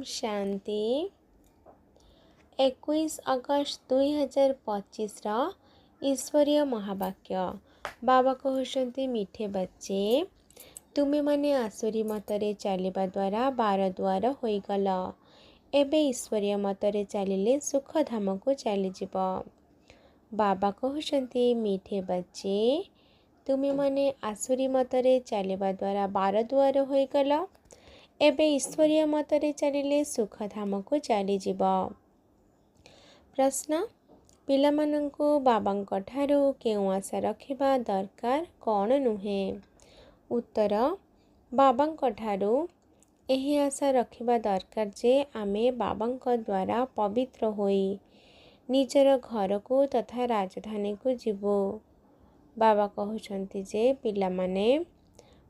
शांति। 21 अगस्त 2025 ईश्वरीय महावाक्य। बाबा कहते मीठे बच्चे तुमे माने आसुरी मतरे चलिबा द्वारा 12 द्वार होईगल। एबे ईश्वरीय मतरे चलिले सुख धाम को चलीजिब। बाबा कहते मीठे बच्चे तुमे माने आसुरी मतरे चलिबा द्वारा 12 द्वार होईगल। एबे ईश्वरीय मतरे चलिले सुख धाम को चलीजिब। प्रश्न पिलामानंकु बाबांक ठारू केउ आशा रखिबा दरकार कौन नुहे। उत्तर बाबांक ठारू एही आशा रखिबा दरकार जे आमे बाबांक द्वारा पवित्र होई निजर घर को तथा राजधानी को जीवो। बाबा कहउछंती जे पिलामाने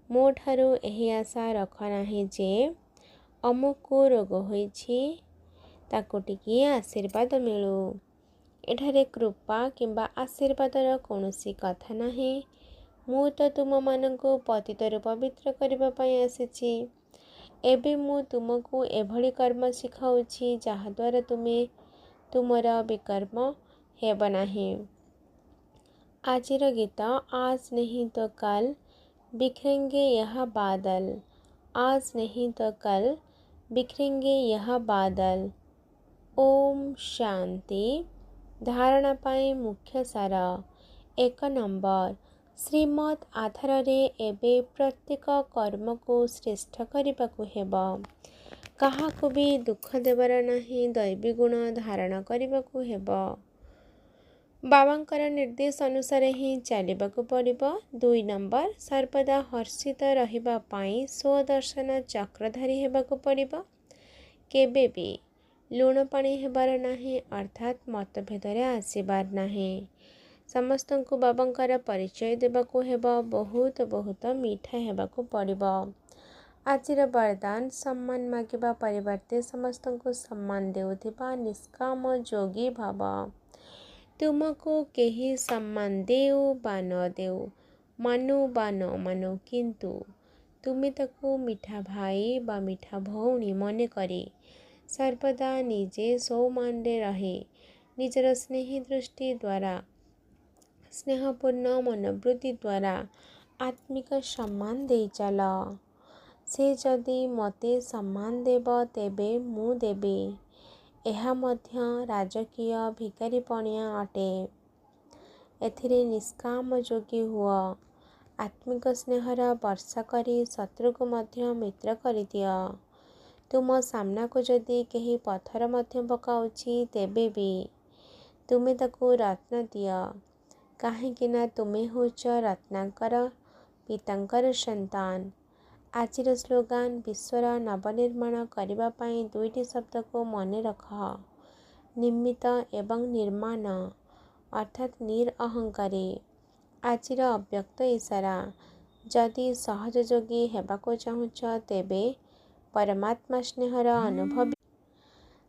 मो ठारू एही आशा रख नाही जे अमुको रोग होईछि ताको टिकिए आशीर्वाद मिलू। एठारे कृपा किंबा आशीर्वादर कौनसी कथा नाही। मु तो तुम मानंको पतितरु पवित्र करबा पई आसीछि। एबे मु तुमको एभली कर्म सिखाउछि जहा द्वारा तुमे तुमर विकर्म हेब नाही। आजिर गीत आज नहीं तो कल बिखरेंगे यह बादल। आज नहीं तो कल बिखरेंगे यह बादल। ओम शांति। धारणा पाए मुख्य सार। 1 नंबर श्रीमत आधार रे एबे प्रत्येक कर्म को श्रेष्ठ करने को हेब। काहाको भी दुख देवर नहीं दैवी गुण धारण करने को हेब। बाबांकर निर्देश अनुसार ही चलिबाकु पड़िबो। 2 नंबर सर्वदा हर्षित रहिबा पाई स्वदर्शन चक्रधारी हेबाकु पड़िबो। केबे भी लुण पानी हेबार नाही अर्थात मतभेदरे आसीबार नाही। समस्तंकु बाबांकर परिचय देबाकु हेबो। बहुत बहुत मीठा हेबाकु पड़िबो। आजिर वरदान सम्मान मागिबा परिवर्ते समस्तंकु सम्मान देउथिबा निष्काम जोगी भाव। तुमको केही सम्मान देउ बा न देउ मानु बा न मानु किंतु तुमे ताकू मीठा भाई बा मीठा भौणी मने करी सर्वदा निजे सौमान रे रहे निजर स्नेही दृष्टि द्वारा स्नेहपूर्ण मनोवृत्ति द्वारा आत्मिक सम्मान दे चल। से जदि मते सम्मान देव तेबे मु देबे। एहा मध्य राजकीय भिकारीपणिया अटे। एथिरे निष्काम जोगी हुआ। आत्मिक स्नेहर वर्षा करी शत्रु को मध्य मित्र करि दियो। तुम सामना को जदि केही पत्थर मध्य पकाउछि तेबे भी तुमे ताकू रत्न दियो। काहेकिना तुमे होच रत्नाकर पितांकर संतान। आजिर स्लोगान विश्वर नवनिर्माण करबा पाई 2टी शब्द को मने रख। निमित्त एवं निर्माण अर्थात निरअहंकारी। आजिर अव्यक्त इशारा जदि सहज जोगी हेबाको चाहुच तेबे परमात्मा स्नेहर अनुभवी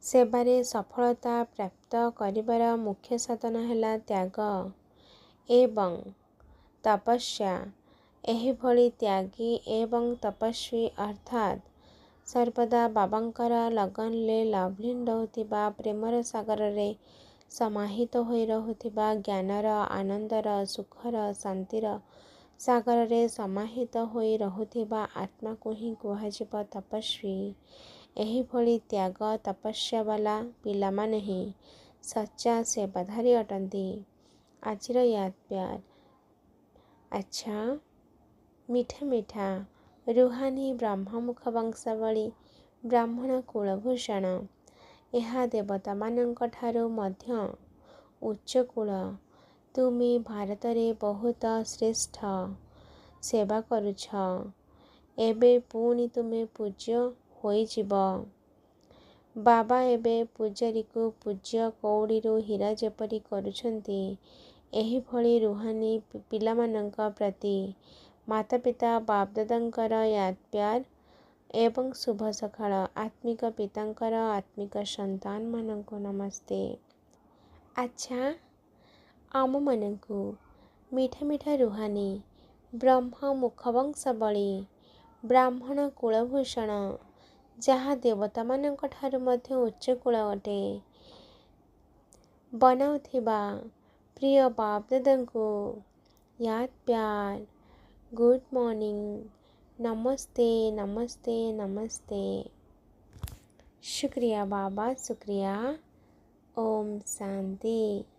सेवारे सफलता प्राप्त करिबार मुख्य साधन हैला त्याग एवं तपस्या। एही भली त्यागी एवं तपस्वी अर्थात सर्वदा बाबांकर लगन ले लवलीन रहुथिबा प्रेमर सागर रे समाहित होई रहुथिबा ज्ञानर आनंदर सुखर शांतिर सागर रे समाहित होई रहुथिबा आत्मा को ही कुहाजिब तपस्वी। एही भली त्याग तपस्या वाला पिला माने ही सच्चा सेवाधारी अटंती। आजिर याद प्यार अच्छा मीठा मीठा रुहानी ब्रह्ममुख वंशावली ब्राह्मण कुलभूषण। एहा देवता मानंक ठारू मध्य उच्च कुल। तुमे भारत रे बहुत श्रेष्ठ सेवा करुछ। एबे पुणी तुमे पूज्य होई जिब। बाबा एबे पूजारी को पूज्य कौड़ीरू हीरा जेपरी करुछंती एही भली रुहानी पिलामानंक प्रति माता पिता बापदादांकर याद प्यार एवं शुभ सकाळ। आत्मिक पितांकर आत्मिक संतान मानंको नमस्ते। अच्छा आम मानंकु मीठा मीठा रुहानी ब्रह्म मुखवंशावली ब्राह्मण कुलभूषण जहाँ देवता मानक ठारू मध्य उच्चकूल अटे। बनाउथिबा प्रिय बाप दादा को याद प्यार गुड मॉर्निंग, नमस्ते नमस्ते नमस्ते। शुक्रिया बाबा, शुक्रिया। ओम शांति।